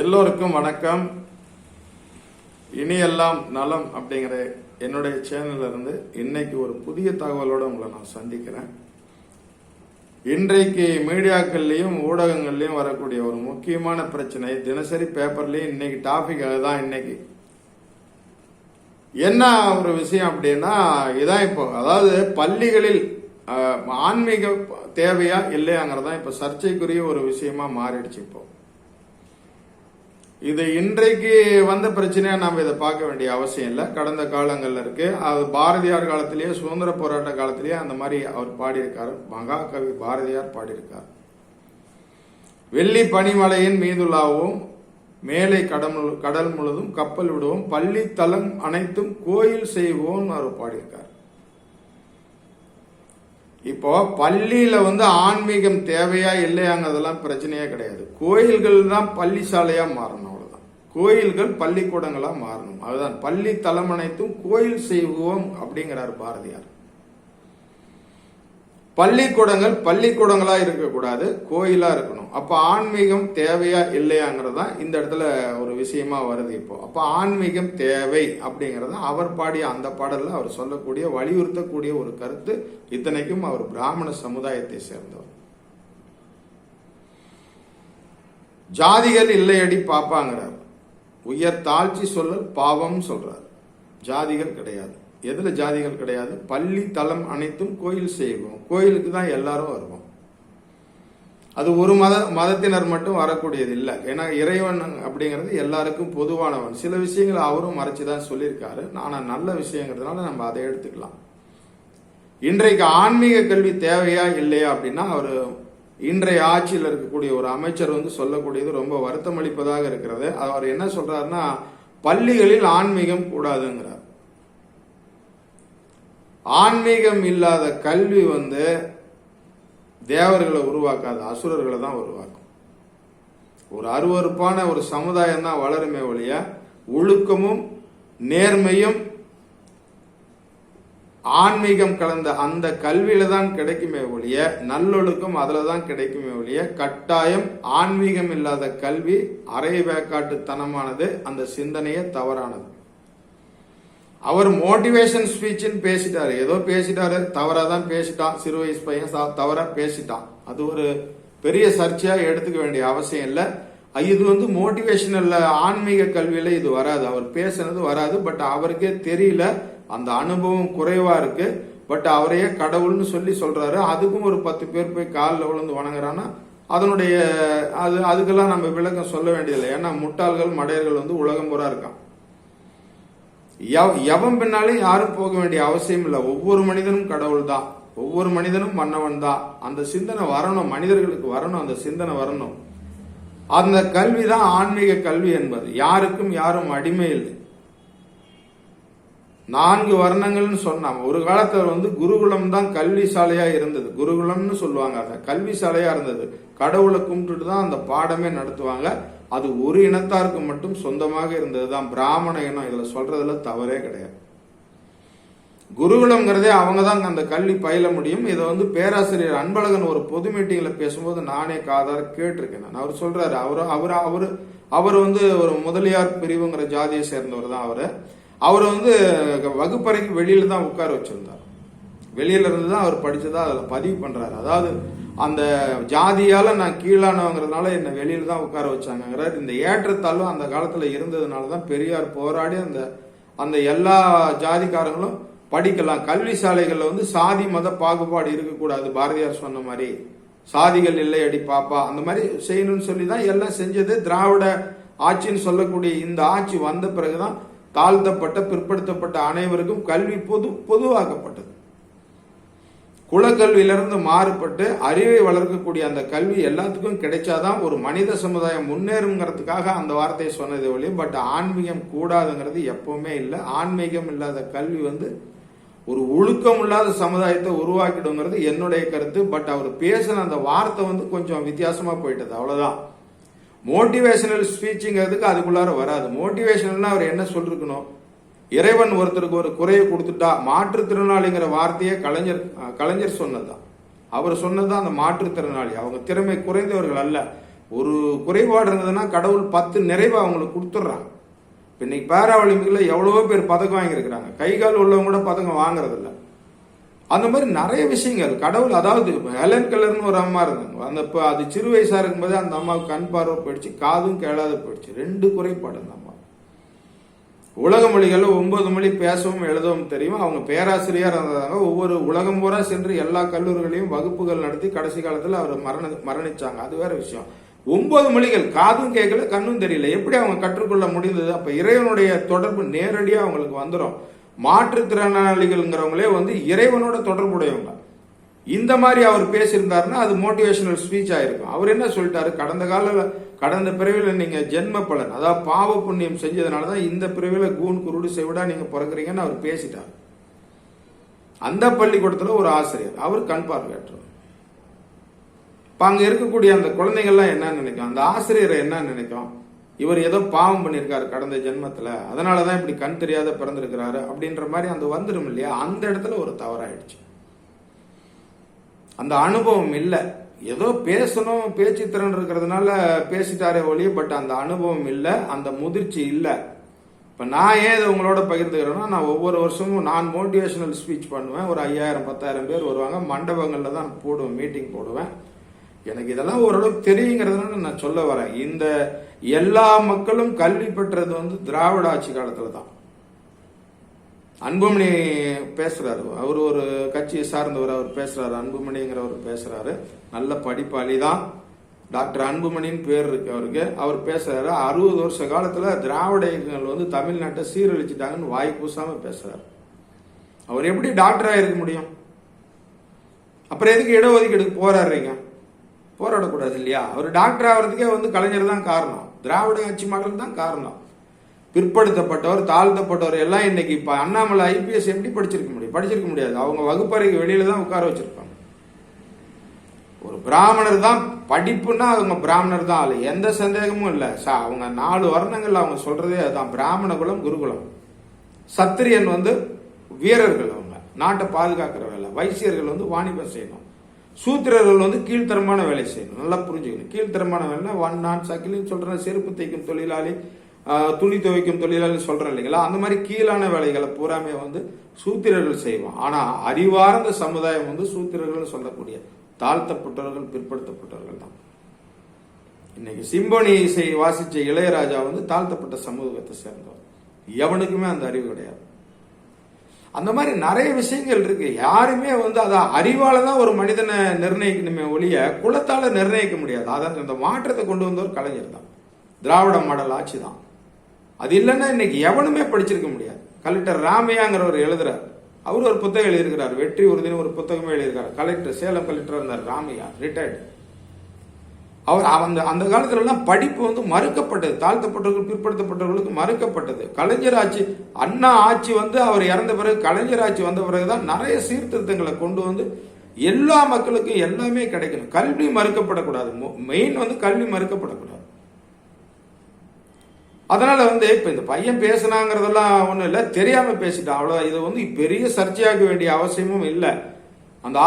எல்லோருக்கும் வணக்கம். இனியெல்லாம் நலம் அப்படிங்கிற என்னுடைய சேனல்ல இருந்து இன்னைக்கு ஒரு புதிய தகவலோட உங்களை நான் சந்திக்கிறேன். இன்றைக்கு மீடியாக்கள்லயும் ஊடகங்கள்லயும் வரக்கூடிய ஒரு முக்கியமான பிரச்சனை, தினசரி பேப்பர்லயும் இன்னைக்கு டாபிக் அதுதான். இன்னைக்கு என்ன ஒரு விஷயம் அப்படின்னா, இதான் இப்போ அதாவது பள்ளிகளில் ஆன்மீக தேவையா இல்லையாங்கிறதான் இப்ப சர்ச்சைக்குரிய ஒரு விஷயமா மாறிடுச்சு. இப்போ இது இன்றைக்கு வந்த பிரச்சனையா நாம் இதை பார்க்க வேண்டிய அவசியம் இல்லை. கடந்த காலங்கள்ல இருக்கு. அது பாரதியார் காலத்திலேயே, சுதந்திர போராட்ட காலத்திலேயே அந்த மாதிரி அவர் பாடியிருக்காரு. மகாகவி பாரதியார் பாடியிருக்கார். வெள்ளி பனிமலையின் மீதுலாவும், மேலை கடல் முழுதும் கப்பல் விடுவோம், பள்ளி தலம் அனைத்தும் கோயில் செய்வோம் அவர் பாடியிருக்கார். இப்போ பள்ளியில ஆன்மீகம் தேவையா இல்லையாங்கிறதெல்லாம் பிரச்சனையே கிடையாது. கோயில்கள் தான் பள்ளி சாலையா மாறணும், அவ்வளவுதான். கோயில்கள் பள்ளிக்கூடங்களா மாறணும், அதுதான். பள்ளி தலம் அனைத்தும் கோயில் செய்வோம் அப்படிங்கிறார் பாரதியார். பள்ளிக்கூடங்கள் பள்ளிக்கூடங்களா இருக்கக்கூடாது, கோயிலா இருக்கணும். அப்ப ஆன்மீகம் தேவையா இல்லையாங்கிறதா இந்த இடத்துல ஒரு விஷயமா வருது. இப்போ அப்ப ஆன்மீகம் தேவை அப்படிங்கறத அவர் பாடிய அந்த பாடல்ல அவர் சொல்லக்கூடிய, வலியுறுத்தக்கூடிய ஒரு கருத்து. இத்தனைக்கும் அவர் பிராமண சமுதாயத்தை சேர்ந்தவர். ஜாதிகள் இல்லையடி பாப்பாங்கிறார். உயர் தாழ்ச்சி சொல்லல் பாவம் சொல்றார். ஜாதிகள் கிடையாது. எதுல ஜாதிகள் கிடையாது? பள்ளி தலம் அனைத்தும் கோயில் செய்வோம். கோயிலுக்கு தான் எல்லாரும் வருவோம். அது ஒரு மதத்தினர் மட்டும் வரக்கூடியது இல்லை. ஏன்னா இறைவன் அப்படிங்கிறது எல்லாருக்கும் பொதுவானவன். சில விஷயங்களை அவரும் மறைச்சுதான் சொல்லியிருக்காரு. ஆனா நல்ல விஷயங்கிறதுனால நம்ம அதை எடுத்துக்கலாம். இன்றைக்கு ஆன்மீக கல்வி தேவையா இல்லையா அப்படின்னா, அவர் இன்றைய ஆட்சியில் இருக்கக்கூடிய ஒரு அமைச்சர் சொல்லக்கூடியது ரொம்ப வருத்தம் அளிப்பதாக இருக்கிறது. அவர் என்ன சொல்றாருன்னா, பள்ளிகளில் ஆன்மீகம் கூடாதுங்கிறார். ஆன்மீகம் இல்லாத கல்வி தேவர்களை உருவாக்காது, அசுரர்களை தான் உருவாக்கும். ஒரு அருவருப்பான ஒரு சமுதாயம் தான் வளருமே ஒழிய, ஒழுக்கமும் நேர்மையும் ஆன்மீகம் கலந்த அந்த கல்வியில தான் கிடைக்குமே ஒழிய, நல்லொழுக்கம் அதுல தான் கிடைக்குமே ஒழிய, கட்டாயம் ஆன்மீகம் இல்லாத கல்வி அரை வேக்காட்டுத்தனமானது, அந்த சிந்தனையே தவறானது. அவர் மோட்டிவேஷன் ஸ்பீச் பேசிட்டாரு, ஏதோ பேசிட்டாரு, தவறாதான் பேசிட்டான். சிறு வயசு பையன் தவறா பேசிட்டான். அது ஒரு பெரிய சர்ச்சையா எடுத்துக்க வேண்டிய அவசியம் இல்லை. இது மோட்டிவேஷனல் ஆன்மீக கல்வியில இது வராது. அவர் பேசுனது வராது. பட் அவருக்கே தெரியல, அந்த அனுபவம் குறைவா இருக்கு. பட் அவரையே கடவுள்னு சொல்றாரு. அதுக்கும் ஒரு 10 பேர் போய் காலில் விழுந்து வணங்குறான்னா அதனுடைய அதுக்கெல்லாம் நம்ம விளக்கம் சொல்ல வேண்டியதில்லை. ஏன்னா முட்டாள்கள் மடையர்கள் உலகம் பூரா இருக்கான். எவன் பின்னாலும் யாரும் போக வேண்டிய அவசியம் இல்லை. ஒவ்வொரு மனிதனும் கடவுள் தான், ஒவ்வொரு மனிதனும் மன்னவன் தான். அந்த சிந்தனை வரணும், மனிதர்களுக்கு வரணும், அந்த சிந்தனை வரணும். அந்த கல்வி தான் ஆன்மீக கல்வி என்பது. யாருக்கும் யாரும் அடிமை இல்லை. 4 வர்ணங்கள்னு சொன்னாங்க. ஒரு காலத்துல குருகுலம் தான் கல்வி சாலையா இருந்தது. குருகுலம்னு சொல்லுவாங்க, அத கல்வி சாலையா இருந்தது. கடவுளை கும்பிட்டுட்டு தான் அந்த பாடமே நடத்துவாங்க. அது ஒரு இனத்தாருக்கு மட்டும் சொந்தமாக இருந்ததுதான், பிராமண இனம். இதுல சொல்றதுல தவறே கிடையாது. குருகுலம்ங்கிறதே அவங்க தான் அந்த கல்வி பயில முடியும். இதை பேராசிரியர் அன்பழகன் ஒரு பொது மீட்டிங்ல பேசும்போது நானே காதார கேட்டிருக்கேன். அவர் சொல்றாரு, அவர் ஒரு முதலியார் பிரிவுங்கிற ஜாதியை சேர்ந்தவர் தான். அவர் வகுப்பறைக்கு வெளியில தான் உட்கார வச்சிருந்தார். வெளியில இருந்து தான் அவர் படிச்சதா அதுல பதிவு பண்றாரு. அதாவது அந்த ஜாதியால நான் கீழானவங்கிறதுனால என்ன வெளியில தான் உட்கார வச்சாங்கிறார். இந்த ஏற்றத்தாலும் அந்த காலத்துல இருந்ததுனாலதான் பெரியார் போராடி அந்த எல்லா ஜாதிக்காரங்களும் படிக்கலாம். கல்வி சாலைகள்ல சாதி மத பாகுபாடு இருக்கக்கூடாது, பாரதியார் சொன்ன மாதிரி சாதிகள் இல்லை அடி பாப்பா அந்த மாதிரி செய்யணும்னு சொல்லிதான் எல்லாம் செஞ்சது. திராவிட ஆட்சின்னு சொல்லக்கூடிய இந்த ஆட்சி வந்த பிறகுதான் தாழ்த்தப்பட்ட பிற்படுத்தப்பட்ட அனைவருக்கும் கல்வி பொதுவாக்கப்பட்டது. குலக்கல்வியிலிருந்து மாறுபட்டு அறிவை வளர்க்கக்கூடிய அந்த கல்வி எல்லாத்துக்கும் கிடைச்சாதான் ஒரு மனித சமுதாயம் முன்னேறுங்கிறதுக்காக அந்த வார்த்தையை சொன்னது ஒழிய, பட் ஆன்மீகம் கூடாதுங்கிறது எப்பவுமே இல்லை. ஆன்மீகம் இல்லாத கல்வி ஒரு ஒழுக்கம் இல்லாத சமுதாயத்தை உருவாக்கிடுங்கிறது என்னுடைய கருத்து. பட் அவர் பேசின அந்த வார்த்தை கொஞ்சம் வித்தியாசமா போயிட்டது, அவ்வளவுதான். மோட்டிவேஷனல் ஸ்பீச்சுங்கிறதுக்கு அதுக்குள்ளார வராது. மோட்டிவேஷனல்னா அவர் என்ன சொல்லிருக்கணும்? இறைவன் ஒருத்தருக்கு ஒரு குறையை கொடுத்துட்டா, மாற்றுத்திறனாளிங்கிற வார்த்தையே கலைஞர் சொன்னதுதான். அவர் சொன்னதுதான் அந்த மாற்றுத்திறனாளி. அவங்க திறமை குறைந்தவர்கள் அல்ல. ஒரு குறைபாடு இருந்ததுன்னா கடவுள் 10 நிறைவை அவங்களுக்கு கொடுத்துட்றாங்க. இன்னைக்கு பேரா ஒலிம்பிக்ல எவ்வளவோ பேர் பதக்கம் வாங்கியிருக்கிறாங்க. கை கால் உள்ளவங்க கூட பதக்கம் வாங்குறது இல்லை. அந்த மாதிரி நிறைய விஷயங்கள் கடவுள், அதாவது ஹெலன் கெல்லர்னு ஒரு அம்மா இருந்தாங்க. அந்த அது சிறு வயசா இருக்கும்போது அந்த அம்மாவுக்கு கண் பார்வை போயிடுச்சு, காதும் கேளாத போயிடுச்சு. 2 குறைபாடு அந்த அம்மா. உலக மொழிகள்ல 9 மொழி பேசவும் எழுதவும் தெரியும். அவங்க பேராசிரியர் இருந்தாங்க. ஒவ்வொரு உலகம் பூரா சென்று எல்லா கல்லூரிகளையும் வகுப்புகள் நடத்தி கடைசி காலத்துல அவர் மரணிச்சாங்க. அது வேற விஷயம். 9 மொழிகள், காதும் கேட்கல, கண்ணும் தெரியல. எப்படி அவங்க கற்றுக்கொள்ள முடிந்தது? அப்ப இறைவனுடைய தொடர்பு நேரடியா அவங்களுக்கு வந்துடும். மாற்றுத்திறனாளிகள்ங்கிறவங்களே இறைவனோட தொடர்புடையவங்க. இந்த மாதிரி அவர் பேசியிருந்தாருன்னா அது மோட்டிவேஷனல் ஸ்பீச் ஆயிருக்கும். அவர் என்ன சொல்லிட்டாரு? கடந்த பிறவில நீங்க ஜென்ம பலன், அதாவது பாவ புண்ணியம் செஞ்சதுனாலதான் இந்த பிறவில கூன் குருடு செவிடா நீங்க பிறகுறீங்கன்னு அவர் பேசிட்டார். அந்த பள்ளிக்கூடத்துல ஒரு ஆசிரியர், அவர் கண் பார்வையற்றவர். அங்க இருக்கக்கூடிய அந்த குழந்தைகள்லாம் என்ன நினைக்கும்? அந்த ஆசிரியரை என்ன நினைக்கும்? இவர் ஏதோ பாவம் பண்ணியிருக்காரு கடந்த ஜென்மத்துல, அதனாலதான் இப்படி கண் தெரியாத பிறந்திருக்கிறாரு அப்படின்ற மாதிரி அந்த வந்துடும் இல்லையா? அந்த இடத்துல ஒரு தவறாயிடுச்சு. அந்த அனுபவம் இல்லை. ஏதோ பேசணும், பேச்சு திறன் இருக்கிறதுனால பேசிட்டாரே ஒழிய, பட் அந்த அனுபவம் இல்லை, அந்த முதிர்ச்சி இல்லை. இப்ப நான் ஏன் இதை உங்களோட பகிர்ந்துக்கிறேன்னா, நான் ஒவ்வொரு வருஷமும் நான் மோட்டிவேஷனல் ஸ்பீச் பண்ணுவேன். ஒரு 5000-10,000 பேர் வருவாங்க. மண்டபங்கள்ல தான் போடுவேன், மீட்டிங் போடுவேன். எனக்கு இதெல்லாம் ஓரளவுக்கு தெரியுங்கிறதுனால நான் சொல்ல வரேன். இந்த எல்லா மக்களும் கல்வி பெற்றது திராவிட ஆட்சி காலத்துல தான். அன்புமணி பேசுறாரு, அவர் ஒரு கட்சியை சார்ந்தவர், அவர் பேசுறாரு, அன்புமணிங்கிறவர் பேசுறாரு. நல்ல படிப்பாளி தான், டாக்டர் அன்புமணின்னு பேர் இருக்கு அவருக்கு. அவர் பேசுறாரு, 60 வருஷ காலத்துல திராவிட இயக்கங்கள் தமிழ்நாட்டை சீரழிச்சிட்டாங்கன்னு வாய் பூசாம பேசுறாரு. அவர் எப்படி டாக்டரா இருக்க முடியும்? அப்புறம் எதுக்கு இடஒதுக்கீடுக்கு போராடுறீங்க? போராடக்கூடாது இல்லையா? அவர் டாக்டர் ஆகிறதுக்கே கலைஞர் தான் காரணம், திராவிட ஆட்சி மாடல் தான் காரணம். பிற்படுத்தப்பட்டவர், தாழ்த்தப்பட்டவர் எல்லாம் இன்னைக்கு இப்ப அண்ணாமலை IPS எப்படி படிச்சிருக்க முடியும்? படிச்சிருக்க முடியாது. அவங்க வகுப்பறைக்கு வெளியில தான் உட்கார வச்சிருப்பாங்க. ஒரு பிராமணர் தான் படிப்புன்னா அவங்க பிராமணர் தான், அதுல எந்த சந்தேகமும் இல்லை. அவங்க 4 வர்ணங்கள் அவங்க சொல்றதே அதுதான். பிராமண குலம், குருகுலம். சத்திரியன் வீரர்கள், அவங்க நாட்டை பாதுகாக்கிற வேலை. வைசியர்கள் வாணிபம் செய்யணும். சூத்திரர்கள் கீழ்த்தரமான வேலை செய்யணும். நல்லா புரிஞ்சுக்கணும். கீழ்த்தரமான வேலை நான் சக்கிலின்னு சொல்றேன், செருப்பு தைக்கும் தொழிலாளி, துணி துவைக்கும் தொழிலாளி சொல்றேன் இல்லைங்களா? அந்த மாதிரி கீழான வேலைகளை பூராமே சூத்திரர்கள் செய்வோம். ஆனா அறிவார்ந்த சமுதாயம் சூத்திரர்கள் சொல்லக்கூடிய தாழ்த்தப்பட்டவர்கள், பிற்படுத்தப்பட்டவர்கள் தான். இன்னைக்கு சிம்பொனி இசை வாசிச்ச இளையராஜா தாழ்த்தப்பட்ட சமூகத்தை சேர்ந்தவர். எவனுக்குமே அந்த அறிவு கிடையாது. அந்த மாதிரி நிறைய விஷயங்கள் இருக்கு. யாருமே அதை அறிவால தான் ஒரு மனிதனை நிர்ணயிக்கணுமே ஒழிய குலத்தால நிர்ணயிக்க முடியாது. அதான் இந்த மாற்றத்தை கொண்டு வந்தவர் கலைஞர் தான், திராவிட மாடல் ஆட்சி தான். அது இல்லைன்னா இன்னைக்கு எவனுமே படிச்சிருக்க முடியாது. கலெக்டர் ராமையாங்கிறவர் எழுதுறாரு, அவர் ஒரு புத்தகம் எழுதியிருக்கிறார், வெற்றி உறுதினு ஒரு புத்தகமே எழுதியிருக்காரு. கலெக்டர், சேலம் கலெக்டர் இருந்தார் ராமையா, ரிட்டையர்டு. அவர் அந்த காலத்துல எல்லாம் படிப்பு மறுக்கப்பட்டது. தாழ்த்தப்பட்டவர்கள், பிற்படுத்தப்பட்டவர்களுக்கு மறுக்கப்பட்டது. கலைஞர் ஆட்சி, அண்ணா ஆட்சி அவர் இறந்த பிறகு, கலைஞர் ஆட்சி வந்த பிறகுதான் நிறைய சீர்திருத்தங்களை கொண்டு எல்லா மக்களுக்கும் எல்லாமே கிடைக்கணும். கல்வி மறுக்கப்படக்கூடாது. மெயின் கல்வி மறுக்கப்படக்கூடாது. அதனால இப்ப இந்த பையன் பேசினாங்கிறதெல்லாம் ஒண்ணும் இல்ல, தெரியாம பேசிட்டான் அவ்வளவுதான். இது பெரிய சர்ச்சையாக வேண்டிய அவசியமும் இல்லை. அந்த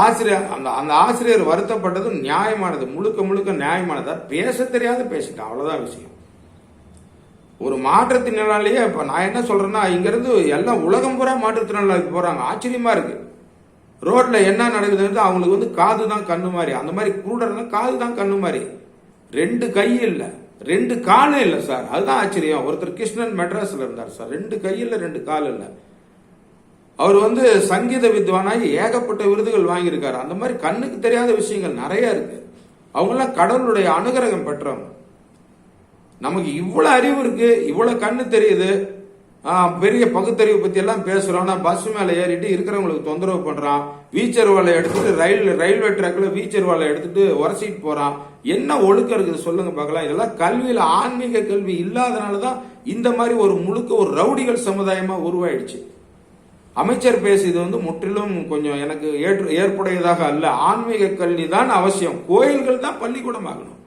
ஆசிரியர் வருத்தப்பட்டது நியாயமானது, முழுக்க முழுக்க நியாயமானதா. பேச தெரியாத பேசிட்டான், அவ்வளவுதான் விஷயம். ஒரு மாற்றுத்திறனாளியே இப்ப நான் என்ன சொல்றேன்னா, இங்க இருந்து எல்லாம் உலகம் பூரா மாற்றுத்திறனாளிக்கு போறாங்க. ஆச்சரியமா இருக்கு. ரோட்ல என்ன நடக்குதுன்னு அவங்களுக்கு காது தான் கண்ணு மாதிரி. அந்த மாதிரி குருடர்னா காது தான் கண்ணு மாதிரி. 2 கை இல்ல, 2 காலும் இல்ல சார். அதுதான் ஆச்சரியம். ஒருத்தர் கிருஷ்ணன் மெட்ராஸ்ல இருந்தார் சார், 2 கை இல்ல, 2 கால் இல்ல. அவர் சங்கீத வித்வானாகி ஏகப்பட்ட விருதுகள் வாங்கியிருக்காரு. அந்த மாதிரி கண்ணுக்கு தெரியாத விஷயங்கள் நிறைய இருக்கு. அவங்கெல்லாம் கடவுளுடைய அனுகிரகம் பெற்றவங்க. நமக்கு இவ்வளவு அறிவு இருக்கு, இவ்வளவு கண்ணு தெரியுது, பெரிய பகுத்தறிவு பத்தி எல்லாம் பேசுறோம். பஸ் மேல ஏறிட்டு இருக்கிறவங்களுக்கு தொந்தரவு பண்றான், வீச்சர் வாழை எடுத்துட்டு ரயில்வே ட்ராக்ல வீச்சர் வாழை எடுத்துட்டு உரசிட்டு போறான். என்ன ஒழுக்கம் இருக்குது சொல்லுங்க பார்க்கலாம். இதெல்லாம் கல்வியில ஆன்மீக கல்வி இல்லாதனாலதான் இந்த மாதிரி ஒரு முழுக்க ஒரு ரவுடிகள் சமுதாயமா உருவாயிடுச்சு. அமைச்சர் பேசியது முற்றிலும் கொஞ்சம் எனக்கு ஏற்புடையதாக அல்ல. ஆன்மீக கல்வி தான் அவசியம். கோயில்கள் தான் பள்ளிக்கூடம் ஆகணும்,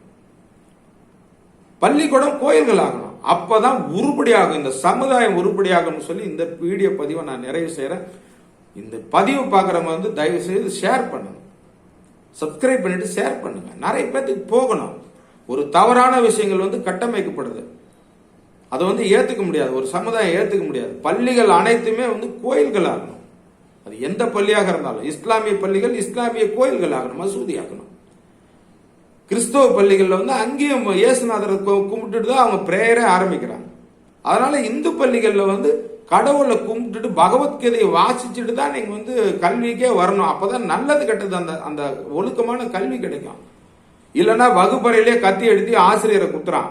பள்ளிக்கூடம் கோயில்கள் ஆகணும். அப்பதான் உருப்படியாகும், இந்த சமுதாயம் உருப்படியாகும் சொல்லி இந்த வீடியோ பதிவை நான் நிறைவு செய்யறேன். இந்த பதிவு பார்க்கறவங்க தயவு செய்து ஷேர் பண்ணுங்க, சப்ஸ்கிரைப் பண்ணிட்டு ஷேர் பண்ணுங்க. நிறைய பேருக்கு போகணும். ஒரு தவறான விஷயங்கள் வந்து கட்டமைக்கப்படுது. அதை வந்து ஏத்துக்க முடியாது, ஒரு சமுதாயம் ஏத்துக்க முடியாது. பள்ளிகள் அனைத்துமே வந்து கோயில்கள் ஆகணும். அது எந்த பள்ளியாக இருந்தாலும், இஸ்லாமிய பள்ளிகள் இஸ்லாமிய கோயில்கள் ஆகணும், மசூதி ஆகணும். கிறிஸ்தவ பள்ளிகள்ல வந்து அங்கேயும் இயேசுநாதரை கும்பிட்டுட்டு தான் அவங்க பிரேயரே ஆரம்பிக்கிறாங்க. அதனால இந்து பள்ளிகள்ல வந்து கடவுளை கும்பிட்டுட்டு பகவத்கீதையை வாசிச்சுட்டு தான் நீங்க வந்து கல்விக்கே வரணும். அப்பதான் நல்லது கெட்டது அந்த அந்த ஒழுக்கமான கல்வி கிடைக்கும். இல்லைன்னா வகுப்பறையிலே கத்தி எடுத்து ஆசிரியரை குத்துறான்,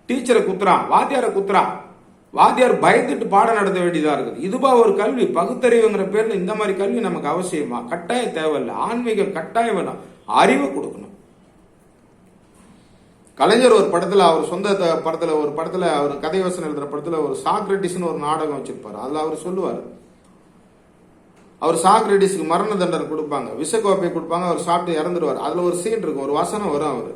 டீச்சரை குத்துறான், வாத்தியாரை குத்துறான். வாத்தியார் பயந்துட்டு பாடம் நடத்த வேண்டியதா இருக்குது. இதுபா ஒரு கல்வி? பகுத்தறிவுங்கிற பேர்ல இந்த மாதிரி கல்வி நமக்கு அவசியமா? கட்டாயம் தேவையில்லை. ஆன்மீகம் கட்டாயம் வேணும், அறிவை கொடுக்கணும். கலைஞர் ஒரு படத்துல, அவர் சொந்த படத்துல, ஒரு படத்துல, அவர் கதை வசனம் எழுதுற படத்துல ஒரு சாக்ரட்டிஸ்னு ஒரு நாடகம் வச்சிருப்பாரு. அதுல அவர் சொல்லுவார், அவர் சாக்ரட்டிஸ்க்கு மரண தண்டனை கொடுப்பாங்க, விஷக்கோப்பை கொடுப்பாங்க, அவர் சாப்பிட்டு இறந்துடுவார். அதுல ஒரு சீன் இருக்கும், ஒரு வசனம் வரும், அவரு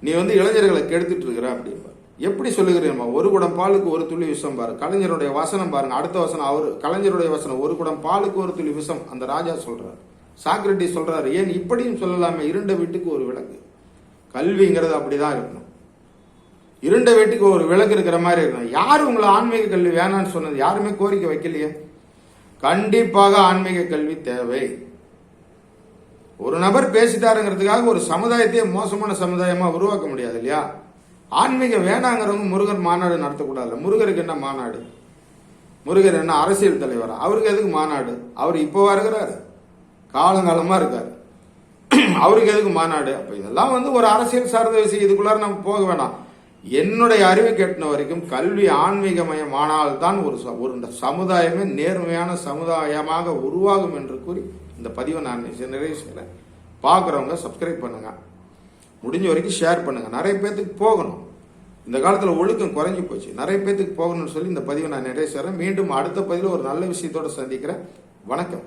நீ வந்து இளைஞர்களை கெடுத்துட்டு இருக்கிற அப்படின்பார். எப்படி சொல்லுகிறீமா? ஒரு குடம் பாலுக்கு ஒரு துளி விஷம் பாரு. கலைஞருடைய வசனம் பாருங்க, அடுத்த வசனம் அவரு கலைஞருடைய வசனம், ஒரு குடம் பாலுக்கு ஒரு துளி விஷம். அந்த ராஜா சொல்றாரு, சாக்ரட்டிஸ் சொல்றாரு, ஏன் இப்படியும் சொல்லலாமே, இருண்ட வீட்டுக்கு ஒரு விளக்கு. கல்விங்கிறது அப்படிதான் இருக்கணும், இருண்ட வீட்டுக்கு ஒரு விளக்கு இருக்கிற மாதிரி இருக்கணும். யாரு உங்களை ஆன்மீக கல்வி வேணான்னு சொன்னது? யாருமே கோரிக்கை வைக்கலையே. கண்டிப்பாக ஆன்மீக கல்வி தேவை. ஒரு நபர் பேசிட்டாருங்கிறதுக்காக ஒரு சமுதாயத்தையே மோசமான சமுதாயமா உருவாக்க முடியாது இல்லையா? ஆன்மீகம் வேணாங்கிறவங்க முருகர் மாநாடு நடத்தக்கூடாது. முருகருக்கு என்ன மாநாடு? முருகர் என்ன அரசியல் தலைவரா? அவருக்கு எதுக்கு மாநாடு? அவர் இப்போவா இருக்கிறாரு? காலங்காலமா இருக்காரு, அவருக்கு எதுக்கு மாநாடு? அப்ப இதெல்லாம் வந்து ஒரு அரசியல் சார்ந்த விஷயம், இதுக்குள்ளார நம்ம போக வேணாம். என்னுடைய அறிவை கேட்டின வரைக்கும் கல்வி ஆன்மீகமயமானால் தான் ஒரு சமுதாயமே நேர்மையான சமுதாயமாக உருவாகும் என்று கூறி இந்த பதிவை நான் நிறைவு செய்யறேன். பார்க்குறவங்க சப்ஸ்கிரைப் பண்ணுங்க, முடிஞ்ச வரைக்கும் ஷேர் பண்ணுங்க. நிறைய பேத்துக்கு போகணும். இந்த காலத்துல ஒழுக்கம் குறைஞ்சி போச்சு, நிறைய பேத்துக்கு போகணும்னு சொல்லி இந்த பதிவை நான் நிறைவு செய்யறேன். மீண்டும் அடுத்த பதிவில் ஒரு நல்ல விஷயத்தோட சந்திக்கிறேன். வணக்கம்.